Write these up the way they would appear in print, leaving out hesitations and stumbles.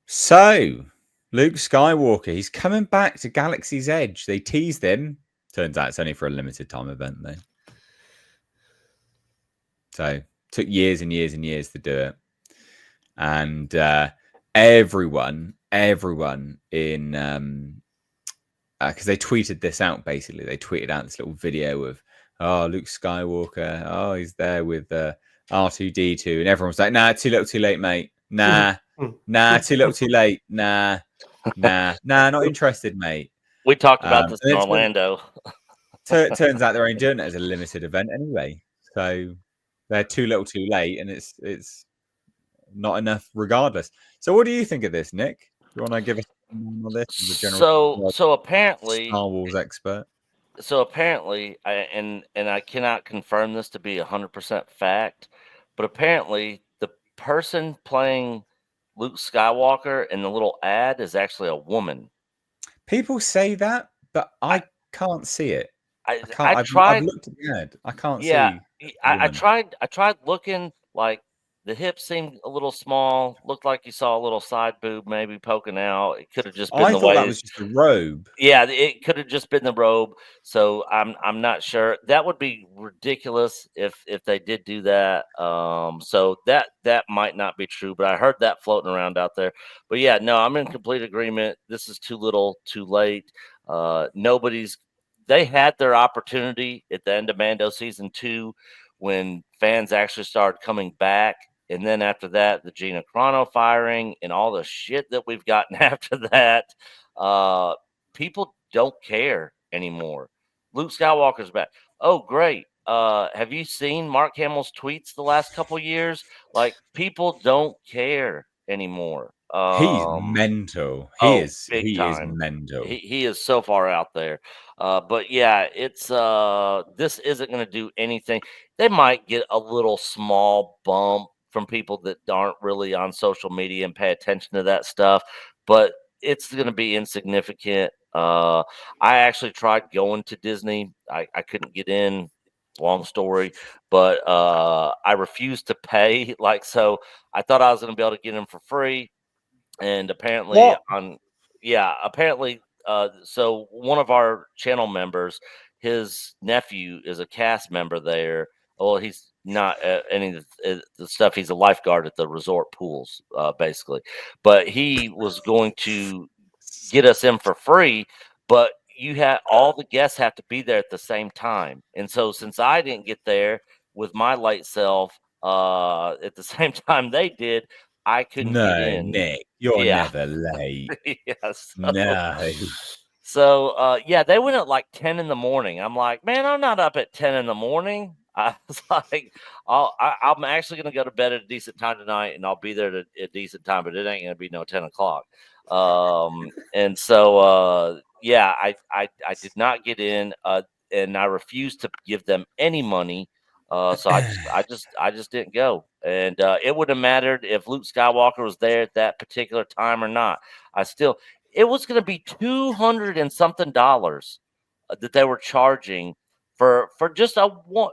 So, Luke Skywalker, he's coming back to Galaxy's Edge. They teased him. Turns out it's only for a limited time event, though. So, took years and years and years to do it. And everyone in because they tweeted this out, basically. They tweeted out this little video of, oh, Luke Skywalker. Oh, he's there with R2-D2. And everyone's like, nah, too little, too late, mate. Nah, too little, too late. Nah, not interested, mate. We talked about this in Orlando. Turns out they're only doing it as a limited event anyway. So they're too little, too late, and it's not enough regardless. So what do you think of this, Nick? Do you want to give us on this? So apparently, Star Wars expert. So apparently, and I cannot confirm this to be 100% fact, but apparently the person playing Luke Skywalker in the little ad is actually a woman. People say that, but I can't see it. I tried. I've looked at the ad. I can't see. I tried looking. Like the hips seemed a little small. Looked like you saw a little side boob maybe poking out. It could have just been the way. That was just the robe. Yeah, it could have just been the robe. So I'm not sure. That would be ridiculous if they did do that. So that might not be true, but I heard that floating around out there. But yeah, no, I'm in complete agreement. This is too little, too late. They had their opportunity at the end of Mando season 2 when fans actually started coming back. And then after that, the Gina Carano firing and all the shit that we've gotten after that, people don't care anymore. Luke Skywalker's back. Oh, great. Have you seen Mark Hamill's tweets the last couple years? Like, people don't care anymore. He's mental. He is mental. He is so far out there. But yeah, it's this isn't going to do anything. They might get a little small bump from people that aren't really on social media and pay attention to that stuff, but it's going to be insignificant. I actually tried going to Disney. I couldn't get in. Long story, but I refused to pay. So I thought I was going to be able to get in for free. And apparently so one of our channel members, his nephew is a cast member there. Well, he's not any of the stuff. He's a lifeguard at the resort pools, basically. But he was going to get us in for free, but all the guests have to be there at the same time. And so since I didn't get there with my late self at the same time they did, I couldn't get in. Nick, you're never late. Yes. No. So, they went at like 10 in the morning. I'm like, man, I'm not up at 10 in the morning. I was like, I'm actually going to go to bed at a decent time tonight, and I'll be there at a decent time, but it ain't going to be no 10 o'clock. And so, I did not get in, and I refused to give them any money. So I just didn't go, and it wouldn't have mattered if Luke Skywalker was there at that particular time or not. It was going to be $200 and something that they were charging for just a one.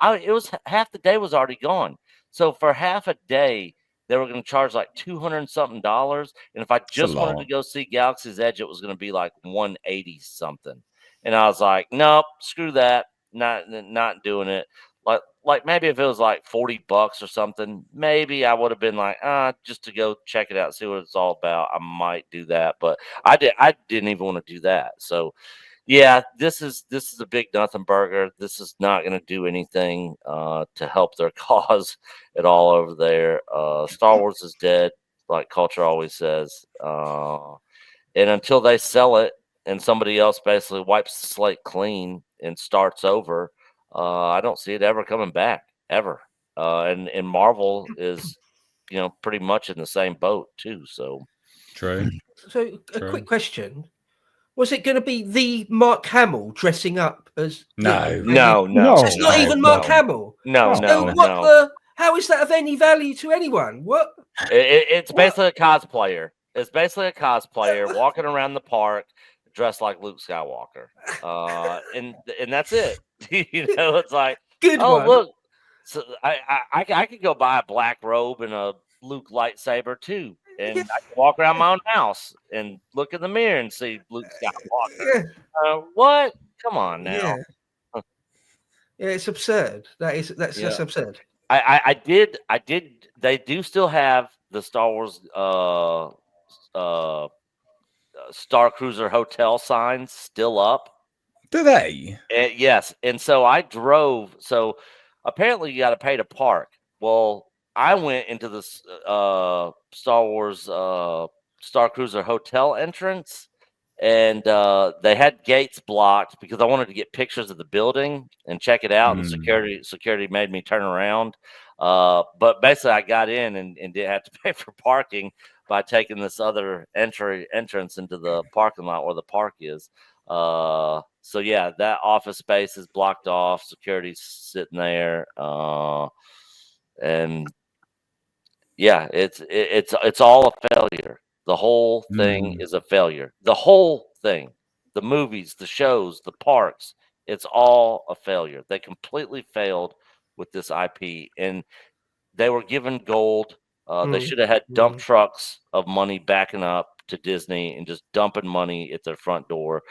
It was half the day was already gone, so for half a day they were going to charge like $200 and something, and if I just wanted to go see Galaxy's Edge, it was going to be like $180 something, and I was like, nope, screw that, not doing it. Like maybe if it was like $40 or something, maybe I would have been like, just to go check it out, see what it's all about. I might do that, but I didn't even want to do that. So yeah, this is a big nothing burger. This is not going to do anything to help their cause at all over there. Star Wars is dead, like culture always says. And until they sell it and somebody else basically wipes the slate clean and starts over, I don't see it ever coming back, ever. And Marvel is, pretty much in the same boat too. So true. So quick question: was it going to be the Mark Hamill dressing up as? No. So it's not even Mark Hamill. No. How is that of any value to anyone? What? It's basically a cosplayer. It's basically a cosplayer walking around the park dressed like Luke Skywalker, and that's it. It's like, good. One. Look, so I could go buy a black robe and a Luke lightsaber too. and I can walk around my own house and look in the mirror and see Luke Skywalker. Yeah, What? Come on now. yeah, yeah. It's absurd. That's Yeah. absurd. I did. They do still have the Star Wars Star Cruiser hotel signs still up. Do they? Yes, and so I drove. So apparently, you got to pay to park. Well, I went into this Star Wars Star Cruiser hotel entrance, and they had gates blocked because I wanted to get pictures of the building and check it out. And security made me turn around. But basically, I got in and didn't have to pay for parking by taking this other entrance into the parking lot where the park is. So yeah, that office space is blocked off. Security's sitting there, and yeah, it's all a failure. The whole thing is a failure. The whole thing, the movies, the shows, the parks, it's all a failure. They completely failed with this IP, and they were given gold. They should have had dump trucks of money backing up to Disney and just dumping money at their front door,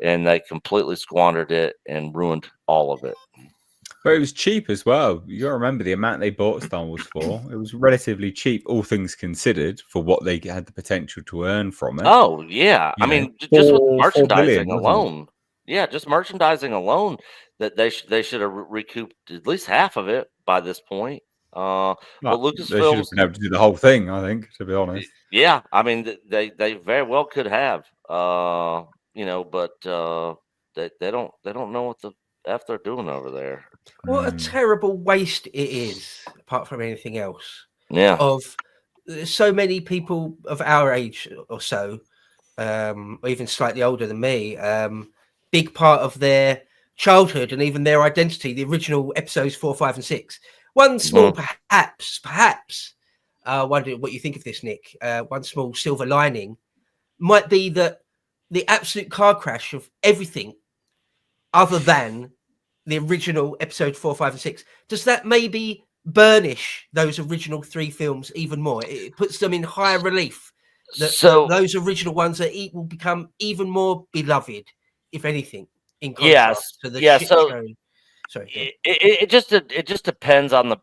and they completely squandered it and ruined all of it. But it was cheap as well. You got to remember the amount they bought Star Wars for. It was relatively cheap, all things considered, for what they had the potential to earn from it. Oh yeah, I mean, just with merchandising alone. Yeah, just merchandising alone, that they should have recouped at least half of it by this point. But Lucasfilm, they should have been able to do the whole thing, I think, to be honest. Yeah, I mean, they very well could have, but they don't know what the F they're doing over there. What a terrible waste it is, apart from anything else. Yeah. Of so many people of our age or so, or even slightly older than me, big part of their childhood and even their identity, the original episodes 4, 5, and 6. One small, perhaps, wondering what you think of this, Nick. One small silver lining might be that the absolute car crash of everything other than the original episode 4, 5, and 6, does that maybe burnish those original 3 films even more? It puts them in higher relief. So those original ones will become even more beloved, if anything, in contrast to the shit show. Sorry. It just depends on the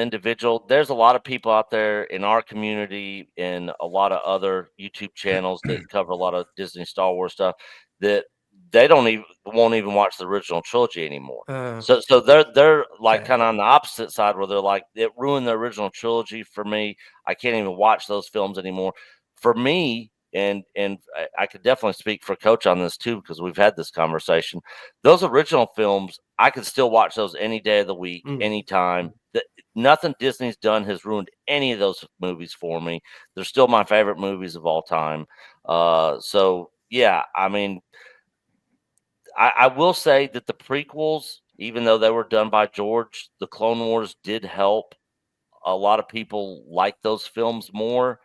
individual. There's a lot of people out there in our community and a lot of other YouTube channels that cover a lot of Disney Star Wars stuff that they won't even watch the original trilogy anymore. So they're like kind of on the opposite side where they're like, it ruined the original trilogy for me. I can't even watch those films anymore. For me, and I could definitely speak for Coach on this too, because we've had this conversation. Those original films, I could still watch those any day of the week, anytime. Nothing Disney's done has ruined any of those movies for me. They're still my favorite movies of all time. So yeah, I mean, I will say that the prequels, even though they were done by George, the Clone Wars did help a lot of people like those films more.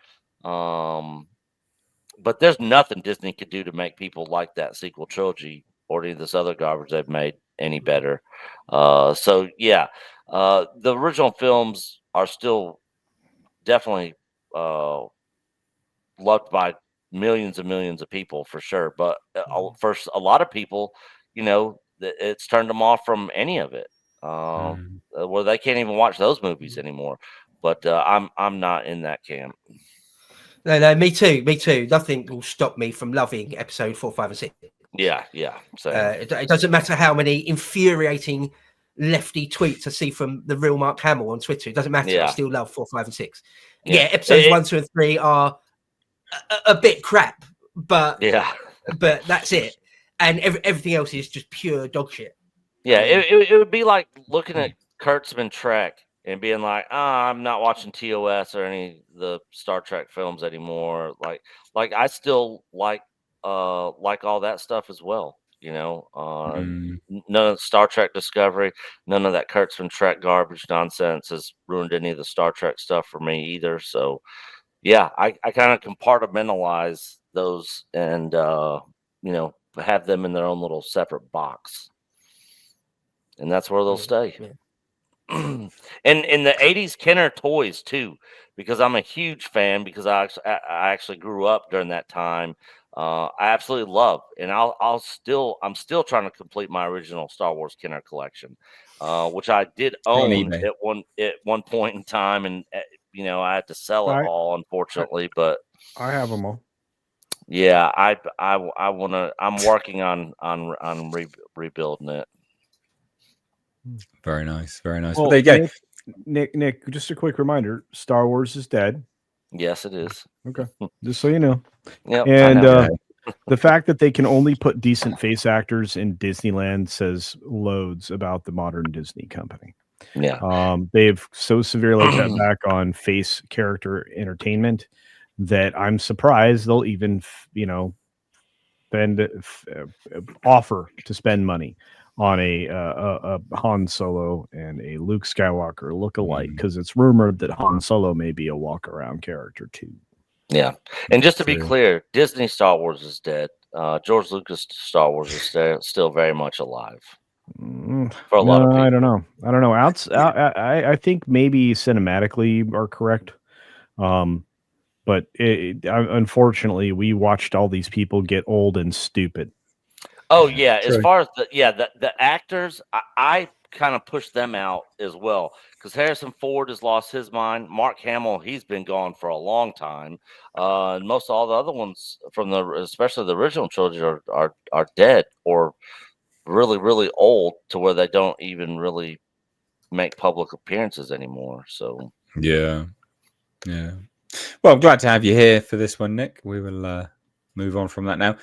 But there's nothing Disney could do to make people like that sequel trilogy or any of this other garbage they've made any better. So yeah, the original films are still definitely loved by millions and millions of people for sure. But for a lot of people, it's turned them off from any of it, where they can't even watch those movies anymore. But I'm not in that camp. No, me too. Nothing will stop me from loving episode 4, 5, and 6. Yeah. It doesn't matter how many infuriating lefty tweets I see from the real Mark Hamill on Twitter. It doesn't matter. I still love 4, 5, and 6. Yeah, episodes 1, 2, and 3 are a bit crap, but that's it. And everything else is just pure dog shit. Yeah, it would be like looking at Kurtzman Trek and being like, I'm not watching TOS or any of the Star Trek films anymore. Like I still like all that stuff as well. None of Star Trek Discovery, none of that Kurtzman Trek garbage nonsense has ruined any of the Star Trek stuff for me either. So yeah, I kind of compartmentalize those and have them in their own little separate box. And that's where they'll stay. and in the 80s Kenner toys too, because I'm a huge fan, because I actually grew up during that time. I absolutely love, and I'm still trying to complete my original Star Wars Kenner collection, which I did On own eBay. at one point in time, and I had to sell it all, unfortunately. But I have them all. yeah, I want to. I'm working on rebuilding it. Very nice, very nice. Well, But there you go. Nick, just a quick reminder: Star Wars is dead. Yes, it is. Okay, just so you know. Yep. And know. the fact that they can only put decent face actors in Disneyland says loads about the modern Disney company. Yeah. They've so severely cut back on face character entertainment that I'm surprised they'll even, offer to spend money on a Han Solo and a Luke Skywalker look-alike, because it's rumored that Han Solo may be a walk-around character too. Yeah, and just to be clear, Disney Star Wars is dead. George Lucas Star Wars is still very much alive. For a lot of people. I don't know. I think maybe cinematically are correct. But unfortunately, we watched all these people get old and stupid. Oh yeah, True. as far as the actors, I kind of push them out as well, because Harrison Ford has lost his mind. Mark Hamill, he's been gone for a long time. And most all the other ones from especially the original trilogy are dead, or really, really old, to where they don't even really make public appearances anymore. So yeah. Well, I'm glad to have you here for this one, Nick. We will move on from that now.